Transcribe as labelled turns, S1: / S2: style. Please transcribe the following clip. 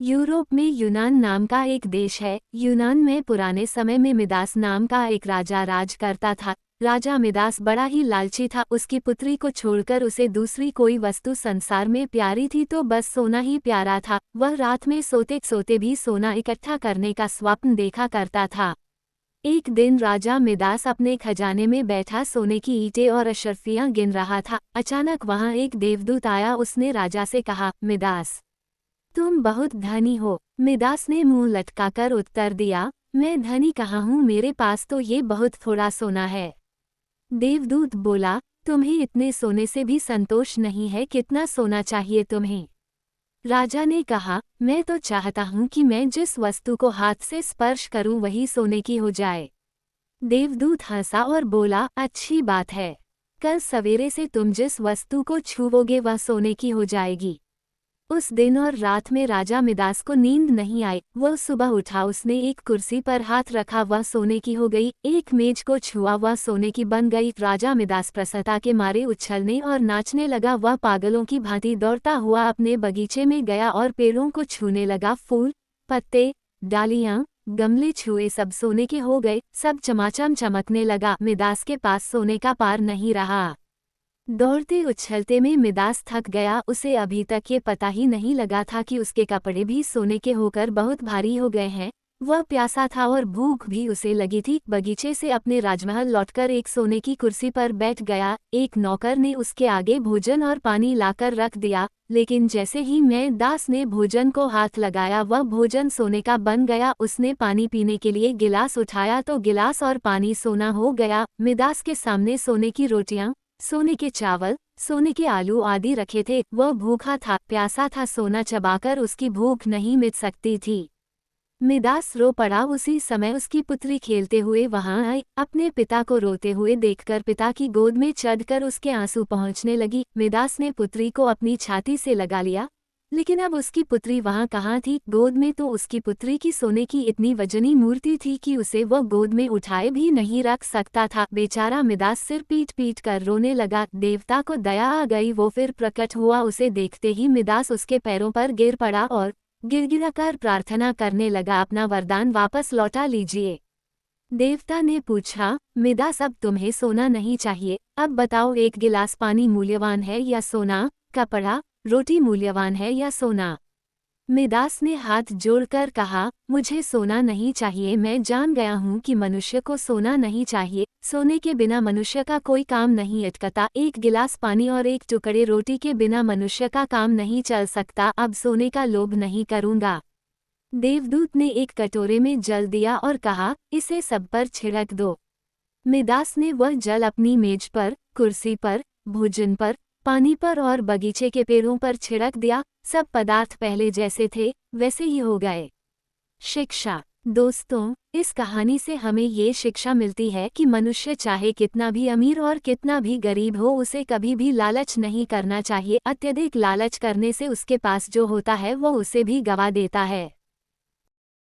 S1: Europe में यूनान नाम का एक देश है। यूनान में पुराने समय में मिदास नाम का एक राजा राज करता था। राजा मिदास बड़ा ही लालची था। उसकी पुत्री को छोड़कर उसे दूसरी कोई वस्तु संसार में प्यारी थी तो बस सोना ही प्यारा था। वह रात में सोते सोते भी सोना इकट्ठा करने का स्वप्न देखा करता था। एक दिन राजा मिदास अपने खजाने में बैठा सोने की ईंटें और अशर्फियां गिन रहा था। अचानक वहां एक देवदूत आया। उसने राजा से कहा, मिदास, तुम बहुत धनी हो। मिदास ने मुंह लटकाकर उत्तर दिया, मैं धनी कहाँ हूँ, मेरे पास तो ये बहुत थोड़ा सोना है। देवदूत बोला, तुम्हें इतने सोने से भी संतोष नहीं है, कितना सोना चाहिए तुम्हें? राजा ने कहा, मैं तो चाहता हूँ कि मैं जिस वस्तु को हाथ से स्पर्श करूँ वही सोने की हो जाए। देवदूत हंसा और बोला, अच्छी बात है, कल सवेरे से तुम जिस वस्तु को छूओगे वह सोने की हो जाएगी। उस दिन और रात में राजा मिदास को नींद नहीं आई। वह सुबह उठा, उसने एक कुर्सी पर हाथ रखा, वह सोने की हो गई। एक मेज को छुआ, वह सोने की बन गई। राजा मिदास प्रसन्नता के मारे उछलने और नाचने लगा। वह पागलों की भांति दौड़ता हुआ अपने बगीचे में गया और पेड़ों को छूने लगा। फूल, पत्ते, डालियां, गमले छुए, सब सोने के हो गए। सब चमाचम चमकने लगा। मिदास के पास सोने का पार नहीं रहा। दौड़ते उछलते में मिदास थक गया। उसे अभी तक ये पता ही नहीं लगा था कि उसके कपड़े भी सोने के होकर बहुत भारी हो गए हैं। वह प्यासा था और भूख भी उसे लगी थी। बगीचे से अपने राजमहल लौटकर एक सोने की कुर्सी पर बैठ गया। एक नौकर ने उसके आगे भोजन और पानी लाकर रख दिया, लेकिन जैसे ही मिदास ने भोजन को हाथ लगाया वह भोजन सोने का बन गया। उसने पानी पीने के लिए गिलास उठाया तो गिलास और पानी सोना हो गया। मिदास के सामने सोने की रोटियां, सोने के चावल, सोने के आलू आदि रखे थे। वह भूखा था, प्यासा था, सोना चबाकर उसकी भूख नहीं मिट सकती थी। मिदास रो पड़ा। उसी समय उसकी पुत्री खेलते हुए वहां आई। अपने पिता को रोते हुए देखकर पिता की गोद में चढ़कर उसके आंसू पहुंचने लगी। मिदास ने पुत्री को अपनी छाती से लगा लिया, लेकिन अब उसकी पुत्री वहां कहाँ थी? गोद में तो उसकी पुत्री की सोने की इतनी वजनी मूर्ति थी कि उसे वह गोद में उठाए भी नहीं रख सकता था। बेचारा मिदास सिर पीट पीट कर रोने लगा। देवता को दया आ गई, वो फिर प्रकट हुआ। उसे देखते ही मिदास उसके पैरों पर गिर पड़ा और गिड़गिड़ाकर प्रार्थना करने लगा, अपना वरदान वापस लौटा लीजिए। देवता ने पूछा, मिदास, अब तुम्हें सोना नहीं चाहिए, अब बताओ, एक गिलास पानी मूल्यवान है या सोना? कपड़ा, रोटी मूल्यवान है या सोना? मिदास ने हाथ जोड़कर कहा, मुझे सोना नहीं चाहिए। मैं जान गया हूँ कि मनुष्य को सोना नहीं चाहिए। सोने के बिना मनुष्य का कोई काम नहीं अटकता। एक गिलास पानी और एक टुकड़े रोटी के बिना मनुष्य का काम नहीं चल सकता। अब सोने का लोभ नहीं करूँगा। देवदूत ने एक कटोरे में जल दिया और कहा, इसे सब पर छिड़क दो। मिदास ने वह जल अपनी मेज पर, कुर्सी पर, भोजन पर, पानी पर और बगीचे के पेड़ों पर छिड़क दिया। सब पदार्थ पहले जैसे थे वैसे ही हो गए। शिक्षा। दोस्तों, इस कहानी से हमें ये शिक्षा मिलती है कि मनुष्य चाहे कितना भी अमीर और कितना भी गरीब हो, उसे कभी भी लालच नहीं करना चाहिए। अत्यधिक लालच करने से उसके पास जो होता है वो उसे भी गवा देता है।